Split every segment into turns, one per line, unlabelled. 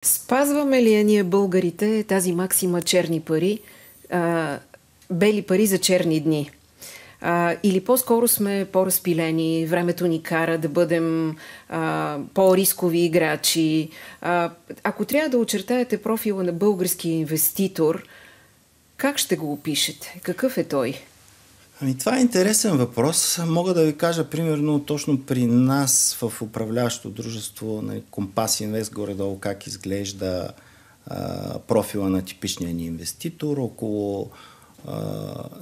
Спазваме ли я ние българите тази максима черни пари, бели пари за черни дни? Или по-скоро сме по-разпилени, времето ни кара да бъдем по-рискови играчи? Ако трябва да очертаете профила на българския инвеститор, как ще го опишете? Какъв е той?
Това е интересен въпрос. Мога да ви кажа, примерно, точно при нас в управляващото дружество на Компас Инвест горе-долу как изглежда профила на типичния ни инвеститор. Около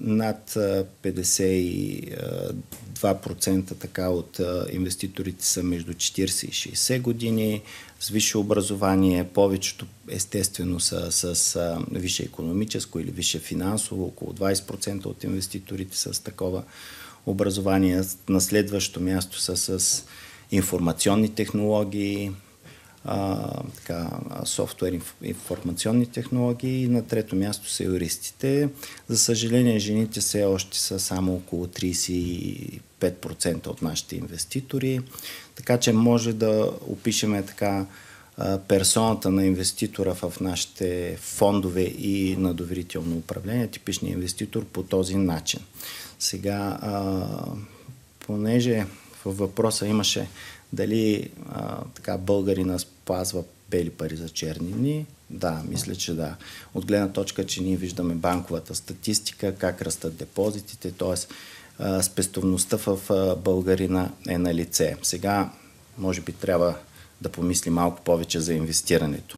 над 52% така от инвеститорите са между 40 и 60 години, с висше образование, повечето естествено са с висше икономическо или висше финансово, около 20% от инвеститорите са с такова образование. На следващо място са с информационни технологии, софтуер, информационни технологии, и на трето място са юристите. За съжаление, жените все още са само около 35% от нашите инвеститори, така че може да опишеме така персоната на инвеститора в нашите фондове и на доверително управление, типичният инвеститор по този начин. Сега, понеже във въпроса имаше дали българина спазва бели пари за черни дни, да, мисля, че да. От гледна точка, че ние виждаме банковата статистика, как растат депозитите, т.е. спестовността в българина е на лице. Сега, може би, трябва да помисли малко повече за инвестирането.